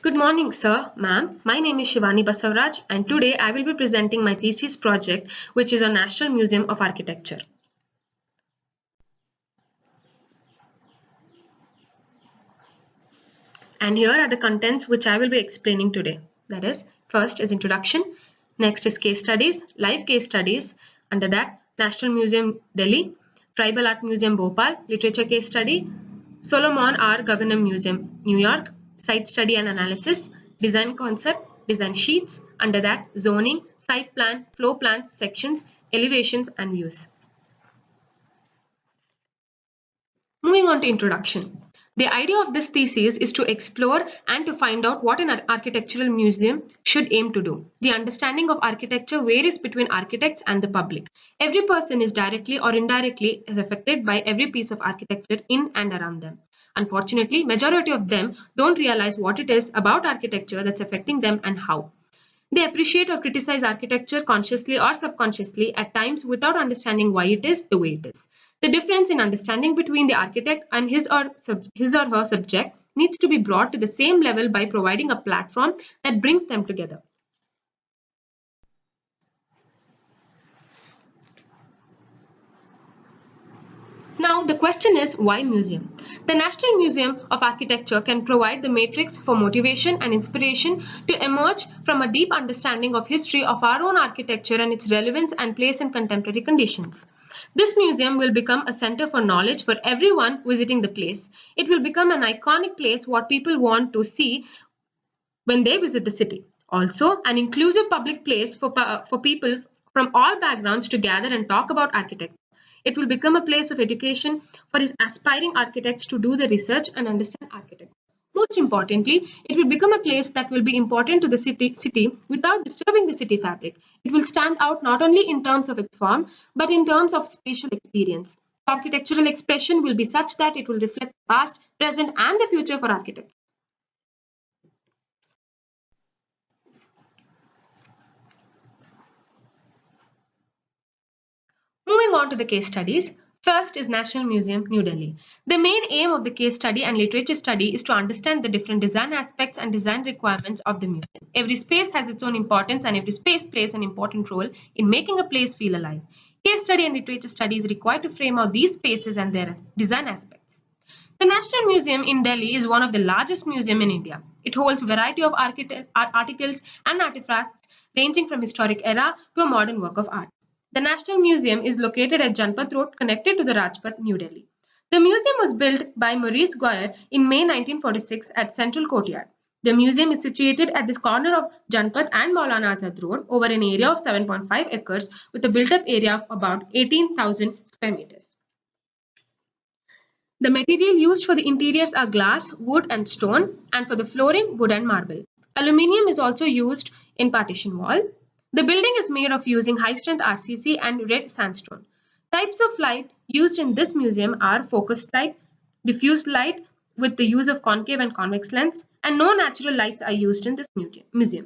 Good morning, sir, ma'am. My name is Shivani Basavaraj, and today I will be presenting my thesis project, which is on National Museum of Architecture. And here are the contents which I will be explaining today. That is, first is introduction, next is case studies, live case studies, under that National Museum Delhi, Tribal Art Museum Bhopal, literature case study, Solomon R. Guggenheim Museum, New York, site study and analysis, design concept, design sheets, under that zoning, site plan, floor plans, sections, elevations and views. Moving on to introduction. The idea of this thesis is to explore and to find out what an architectural museum should aim to do. The understanding of architecture varies between architects and the public. Every person is directly or indirectly affected by every piece of architecture in and around them. Unfortunately, majority of them don't realize what it is about architecture that's affecting them and how. They appreciate or criticize architecture consciously or subconsciously at times without understanding why it is the way it is. The difference in understanding between the architect and his or her subject needs to be brought to the same level by providing a platform that brings them together. Now, the question is why museum? The National Museum of Architecture can provide the matrix for motivation and inspiration to emerge from a deep understanding of history of our own architecture and its relevance and place in contemporary conditions. This museum will become a center for knowledge for everyone visiting the place. It will become an iconic place what people want to see when they visit the city. Also, an inclusive public place for people from all backgrounds to gather and talk about architecture. It will become a place of education for his aspiring architects to do the research and understand architecture. Most importantly, it will become a place that will be important to the city without disturbing the city fabric. It will stand out not only in terms of its form, but in terms of spatial experience. Architectural expression will be such that it will reflect the past, present, and the future for architecture. Moving on to the case studies. First is National Museum, New Delhi. The main aim of the case study and literature study is to understand the different design aspects and design requirements of the museum. Every space has its own importance and every space plays an important role in making a place feel alive. Case study and literature study is required to frame out these spaces and their design aspects. The National Museum in Delhi is one of the largest museums in India. It holds a variety of articles and artifacts ranging from historic era to a modern work of art. The National Museum is located at Janpat Road, connected to the Rajpath, New Delhi. The museum was built by Maurice Guire in May 1946 at Central Courtyard. The museum is situated at the corner of Janpat and Maulana Azad Road over an area of 7.5 acres with a built-up area of about 18,000 square meters. The material used for the interiors are glass, wood and stone, and for the flooring, wood and marble. Aluminium is also used in partition wall. The building is made of using high-strength RCC and red sandstone. Types of light used in this museum are focused light, diffused light with the use of concave and convex lens, and no natural lights are used in this museum.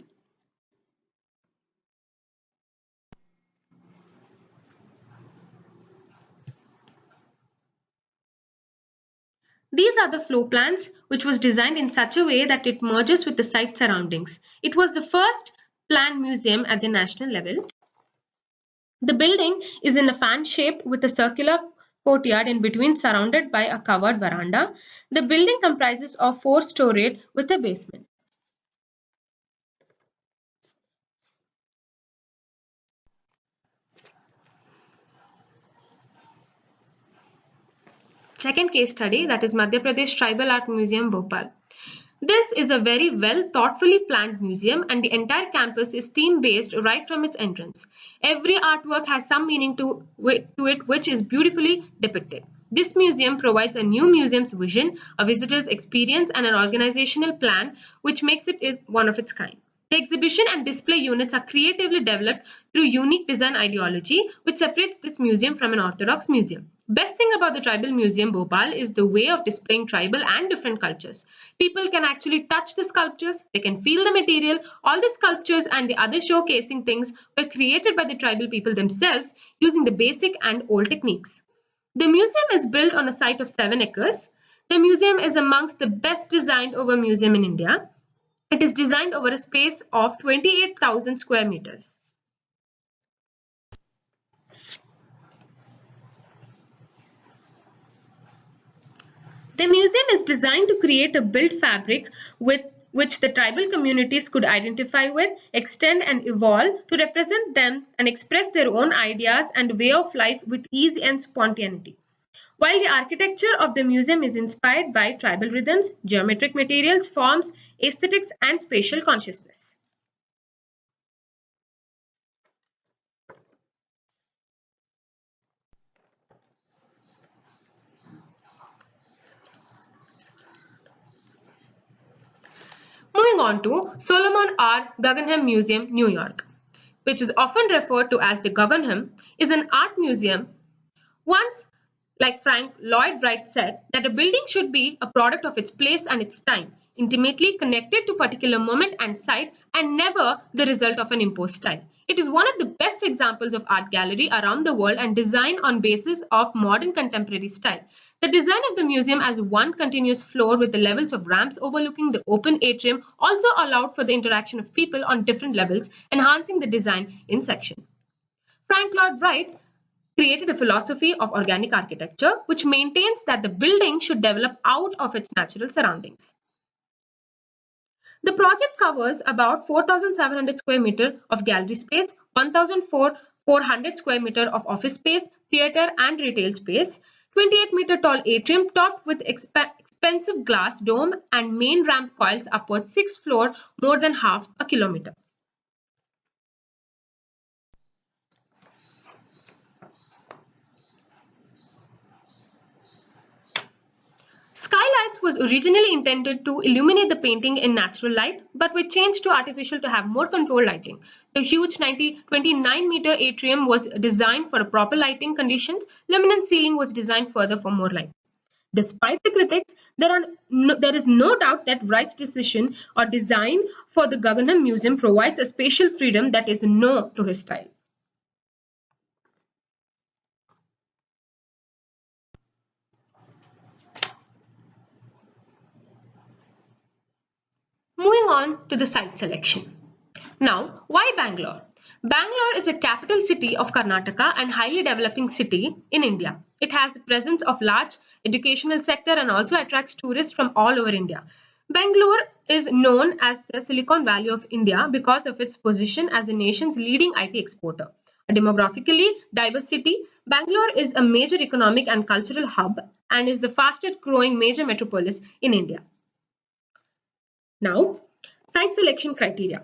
These are the floor plans, which was designed in such a way that it merges with the site surroundings. It was the first planned museum at the national level. The building is in a fan shape with a circular courtyard in between surrounded by a covered veranda. The building comprises of 4 storied with a basement. Second case study, that is Madhya Pradesh Tribal Art Museum, Bhopal. This is a very well thoughtfully planned museum and the entire campus is theme based right from its entrance. Every artwork has some meaning to it which is beautifully depicted. This museum provides a new museum's vision, a visitor's experience and an organizational plan which makes it one of its kind. The exhibition and display units are creatively developed through unique design ideology which separates this museum from an orthodox museum. Best thing about the Tribal Museum Bhopal is the way of displaying tribal and different cultures. People can actually touch the sculptures, they can feel the material. All the sculptures and the other showcasing things were created by the tribal people themselves using the basic and old techniques. The museum is built on a site of 7 acres. The museum is amongst the best designed over museum in India. It is designed over a space of 28,000 square meters. The museum is designed to create a built fabric with which the tribal communities could identify with, extend and evolve to represent them and express their own ideas and way of life with ease and spontaneity. While the architecture of the museum is inspired by tribal rhythms, geometric materials, forms, aesthetics, and spatial consciousness. Moving on to Solomon R. Guggenheim Museum, New York, which is often referred to as the Guggenheim, is an art museum. Once, like Frank Lloyd Wright said, that a building should be a product of its place and its time, intimately connected to particular moment and site, and never the result of an imposed style. It is one of the best examples of art gallery around the world and design on basis of modern contemporary style. The design of the museum as one continuous floor with the levels of ramps overlooking the open atrium also allowed for the interaction of people on different levels, enhancing the design in section. Frank Lloyd Wright created a philosophy of organic architecture which maintains that the building should develop out of its natural surroundings. The project covers about 4,700 square meter of gallery space, 1,400 square meter of office space, theater and retail space, 28-meter tall atrium topped with expensive glass dome and main ramp coils upwards 6th floor, more than half a kilometer. Skylights was originally intended to illuminate the painting in natural light, but were changed to artificial to have more controlled lighting. The huge 29-meter atrium was designed for proper lighting conditions. Luminance ceiling was designed further for more light. Despite the critics, there is no doubt that Wright's decision or design for the Guggenheim Museum provides a spatial freedom that is known to his style. Moving on to the site selection. Now, why Bangalore? Bangalore is a capital city of Karnataka and highly developing city in India. It has the presence of large educational sector and also attracts tourists from all over India. Bangalore is known as the Silicon Valley of India because of its position as the nation's leading IT exporter. A demographically diverse city, Bangalore is a major economic and cultural hub and is the fastest growing major metropolis in India. Now, site selection criteria.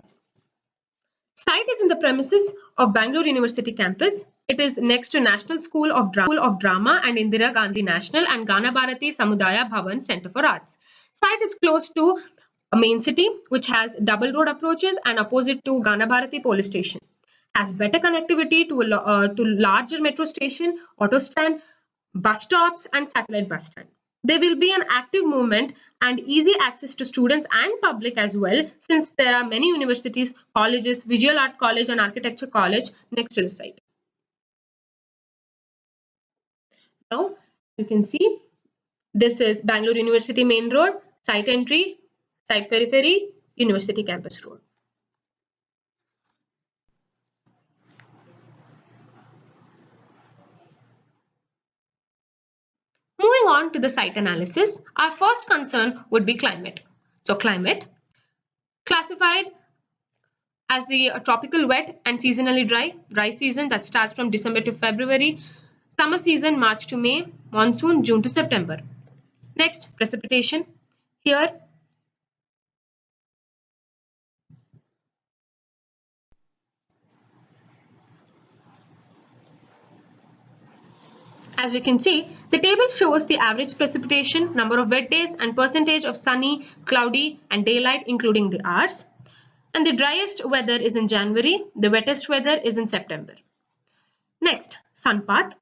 Site is in the premises of Bangalore University campus. It is next to National School of Drama and Indira Gandhi National and Gana Bharati Samudaya Bhavan Center for Arts. Site is close to a main city, which has double road approaches and opposite to Gana Bharati police station. Has better connectivity to larger metro station, auto stand, bus stops and satellite bus stand. There will be an active movement and easy access to students and public as well, since there are many universities, colleges, visual art college and architecture college next to the site. Now you can see this is Bangalore University main road, site entry, site periphery, university campus road. Moving on to the site analysis, our first concern would be climate. So climate, classified as the tropical wet and seasonally dry season that starts from December to February, summer season March to May, monsoon June to September. Next, precipitation. Here, as we can see, the table shows the average precipitation, number of wet days and percentage of sunny, cloudy and daylight including the hours. And the driest weather is in January, the wettest weather is in September. Next, sun path.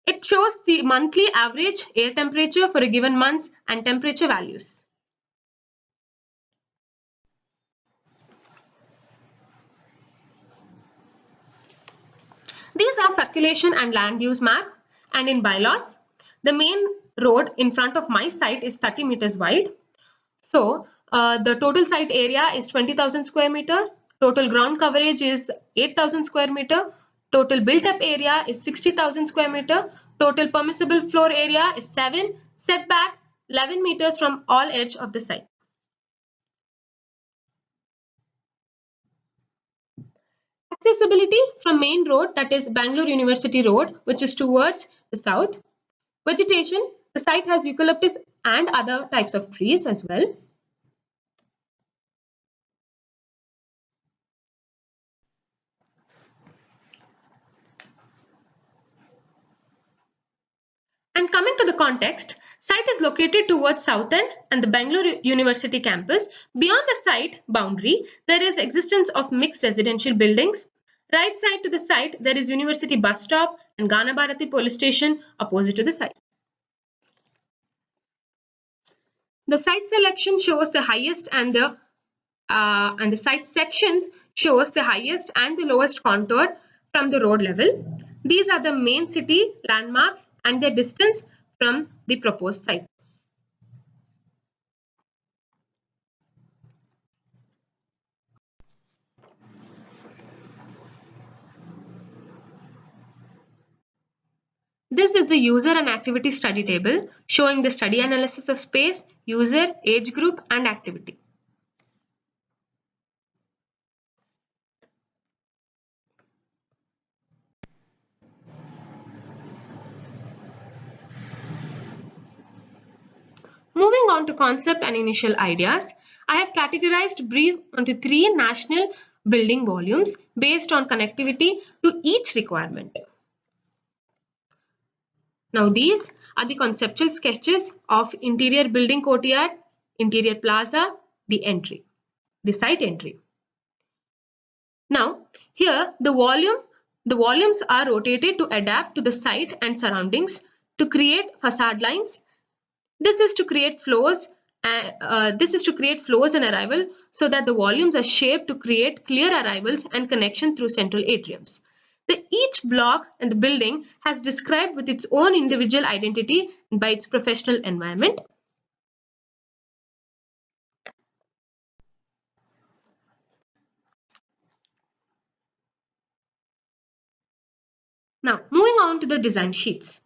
It shows the monthly average air temperature for a given month and temperature values. These are circulation and land use map, and in bylaws, the main road in front of my site is 30 meters wide. So The total site area is 20,000 square meter. Total ground coverage is 8,000 square meter. Total built-up area is 60,000 square meter. Total permissible floor area is 7. Setback 11 meters from all edge of the site. Accessibility from main road, that is Bangalore University Road, which is towards the south. Vegetation, the site has eucalyptus and other types of trees as well. And coming to the context, site is located towards south end and the Bangalore University campus. Beyond the site boundary, there is existence of mixed residential buildings. Right side to the site, there is University bus stop and Gana Bharati police station opposite to the site. The site selection shows the highest and the site sections shows the highest and the lowest contour from the road level. These are the main city landmarks and their distance from the proposed site. This is the user and activity study table showing the study analysis of space, user, age group and activity. Moving on to concept and initial ideas, I have categorized brief onto 3 national building volumes based on connectivity to each requirement. Now these are the conceptual sketches of interior building courtyard, interior plaza, the site entry. Now here the volumes are rotated to adapt to the site and surroundings to create facade lines. This is to create flows and arrival so that the volumes are shaped to create clear arrivals and connection through central atriums. Each block in the building has described with its own individual identity by its professional environment. Now, moving on to the design sheets.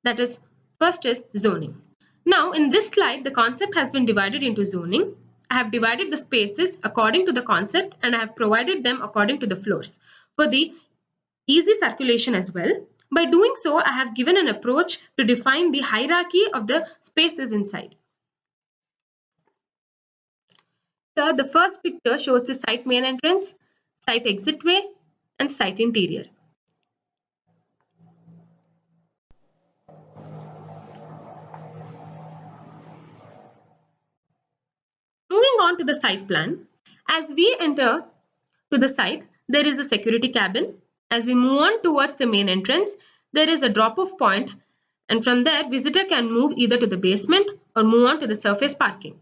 That is, first is zoning. Now, in this slide, the concept has been divided into zoning. I have divided the spaces according to the concept and I have provided them according to the floors for the easy circulation as well. By doing so, I have given an approach to define the hierarchy of the spaces inside. Here, the first picture shows the site main entrance, site exit way, and site interior. Moving on to the site plan, as we enter to the site, there is a security cabin. As we move on towards the main entrance, there is a drop-off point, and from there, visitor can move either to the basement or move on to the surface parking.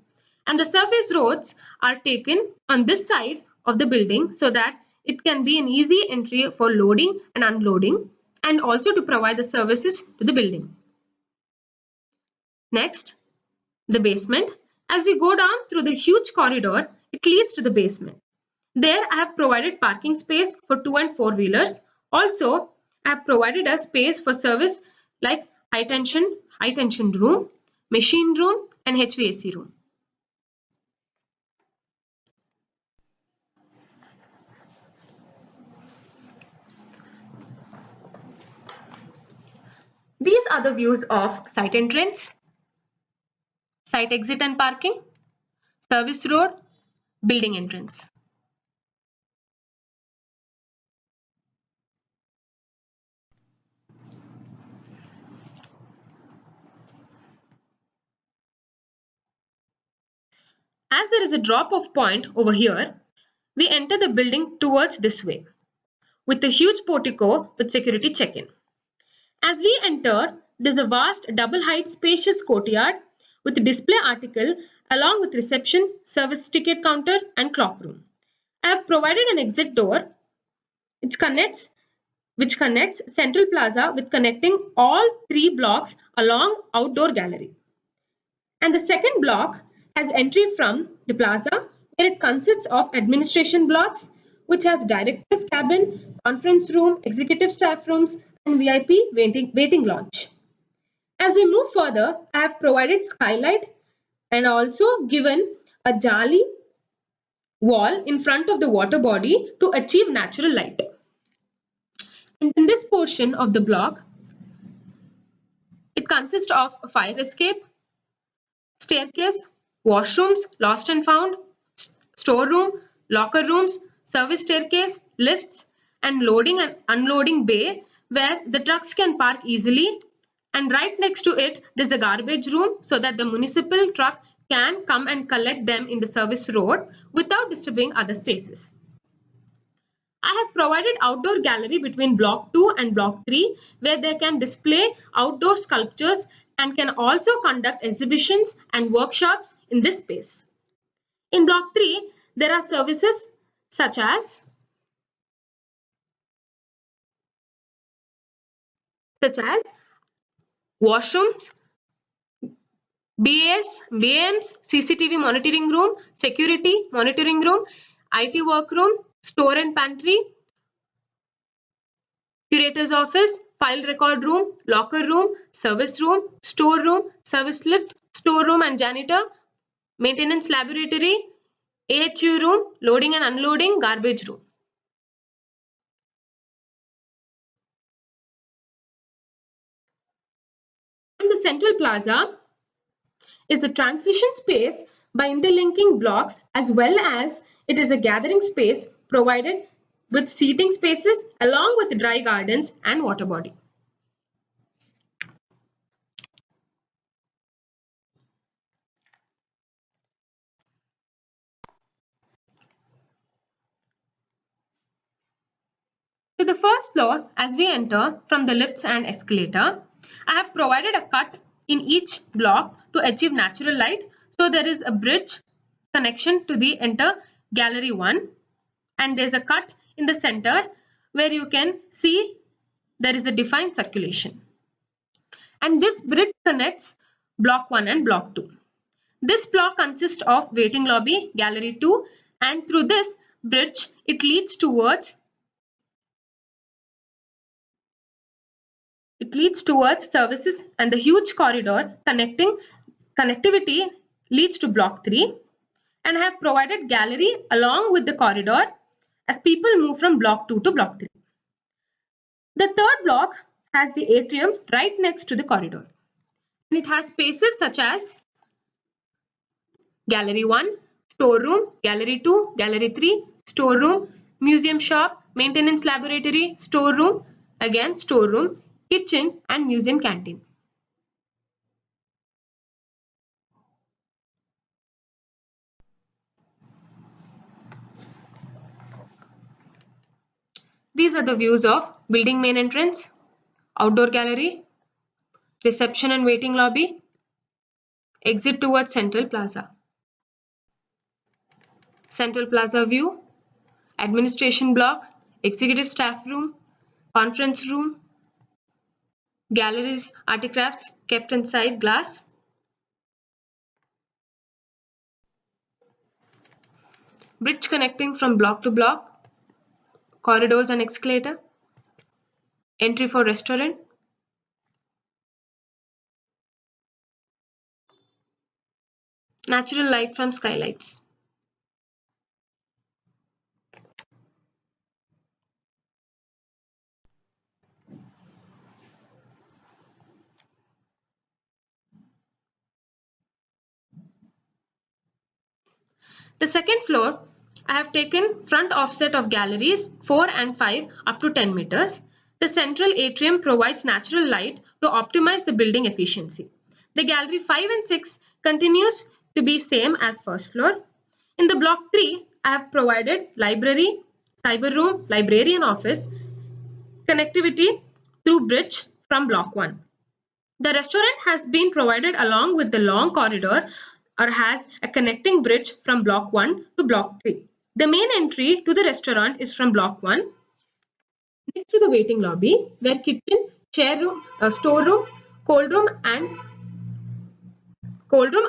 And the surface roads are taken on this side of the building so that it can be an easy entry for loading and unloading, and also to provide the services to the building. Next, the basement. As we go down through the huge corridor, it leads to the basement. There I have provided parking space for 2 and 4 wheelers. Also, I have provided a space for service like high tension room, machine room and HVAC room. These are the views of site entrance, site exit and parking, service road, building entrance. As there is a drop-off point over here, we enter the building towards this way with a huge portico with security check-in. As we enter, there's a vast double-height spacious courtyard with a display article along with reception, service ticket counter and clock room. I have provided an exit door which connects Central Plaza with connecting all 3 blocks along outdoor gallery. And the second block has entry from the plaza, where it consists of administration blocks, which has director's cabin, conference room, executive staff rooms, and VIP waiting lounge. As we move further, I have provided skylight and also given a jali wall in front of the water body to achieve natural light. And in this portion of the block, it consists of a fire escape, staircase, washrooms, lost and found, storeroom, locker rooms, service staircase, lifts, and loading and unloading bay where the trucks can park easily. And right next to it, there's a garbage room so that the municipal truck can come and collect them in the service road without disturbing other spaces. I have provided outdoor gallery between block 2 and block 3 where they can display outdoor sculptures and can also conduct exhibitions and workshops in this space. In block 3, there are services such as washrooms, BAMs, CCTV monitoring room, security monitoring room, IT workroom, store and pantry, curator's office, file record room, locker room, service room, store room, service lift, storeroom and janitor, maintenance laboratory, AHU room, loading and unloading, garbage room. And the central plaza is the transition space by interlinking blocks, as well as it is a gathering space provided with seating spaces along with dry gardens and water body. To the first floor, as we enter from the lifts and escalator, I have provided a cut in each block to achieve natural light. So there is a bridge connection to the enter gallery 1, and there's a cut in the center where you can see there is a defined circulation. And this bridge connects block 1 and block 2. This block consists of waiting lobby, gallery 2, and through this bridge it leads towards services, and the huge corridor connectivity leads to block 3, and I have provided gallery along with the corridor as people move from block 2 to block 3. The third block has the atrium right next to the corridor, and it has spaces such as gallery 1, storeroom, gallery 2, gallery 3, storeroom, museum shop, maintenance laboratory, storeroom, again storeroom, kitchen and museum canteen. These are the views of building main entrance, outdoor gallery, reception and waiting lobby, exit towards Central Plaza. Central Plaza view, administration block, executive staff room, conference room, galleries, artifacts kept inside glass, bridge connecting from block to block, corridors and escalator, entry for restaurant, natural light from skylights. The second floor, I have taken front offset of galleries 4 and 5 up to 10 meters. The central atrium provides natural light to optimize the building efficiency. The gallery 5 and 6 continues to be same as first floor. In the block 3, I have provided library, cyber room, librarian office, connectivity through bridge from block 1. The restaurant has been provided along with the long corridor or has a connecting bridge from block 1 to block 3. The main entry to the restaurant is from block 1 next to the waiting lobby, where kitchen, chair room, storeroom, cold room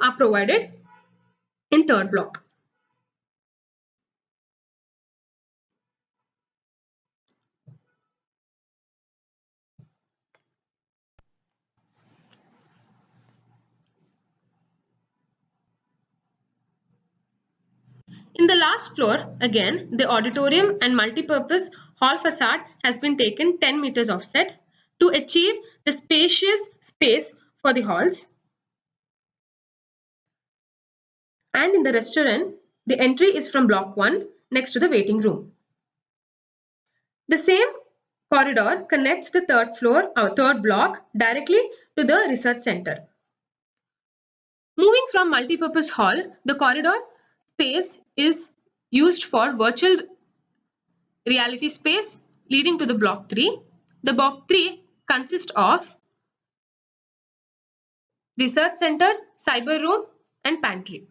are provided. in third block. In the last floor, again, the auditorium and multipurpose hall facade has been taken 10 meters offset to achieve the spacious space for the halls. And in the restaurant, the entry is from block 1 next to the waiting room. The same corridor connects the third block directly to the research center. Moving from multipurpose hall, the corridor space is used for virtual reality space leading to the block 3. The block 3 consists of research center, cyber room and pantry.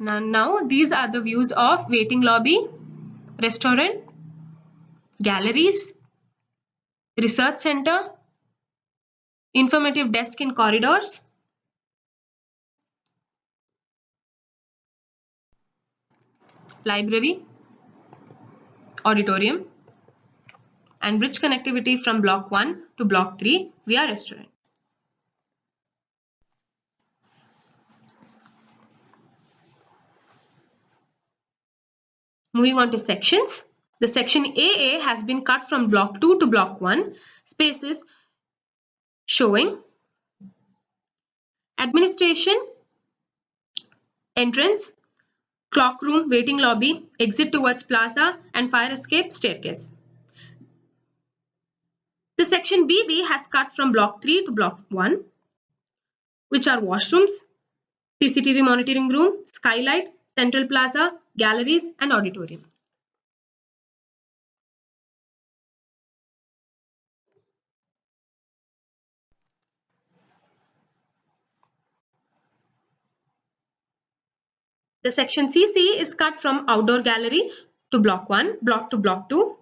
Now these are the views of waiting lobby, restaurant, galleries, research center, informative desk in corridors, library, auditorium, and bridge connectivity from block 1 to block 3 via restaurant. Moving on to sections. The section AA has been cut from block 2 to block 1, spaces showing administration, entrance, clock room, waiting lobby, exit towards plaza, and fire escape staircase. The section BB has cut from block 3 to block 1, which are washrooms, CCTV monitoring room, skylight, central plaza, galleries, and auditorium. The section CC is cut from outdoor gallery to block 1, block to block 2,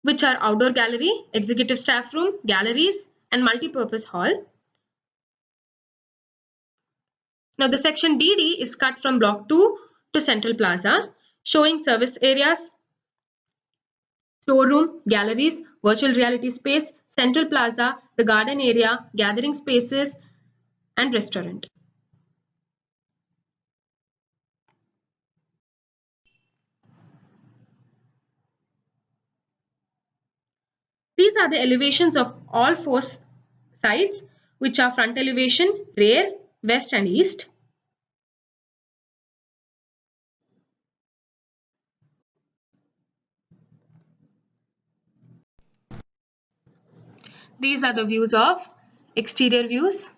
which are outdoor gallery, executive staff room, galleries, and multipurpose hall. Now the section DD is cut from block 2 to central plaza, showing service areas, storeroom, galleries, virtual reality space, central plaza, the garden area, gathering spaces, and restaurant. These are the elevations of all 4 sides, which are front elevation, rear, west, and east. These are the views of exterior views.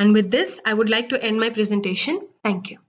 And with this, I would like to end my presentation. Thank you.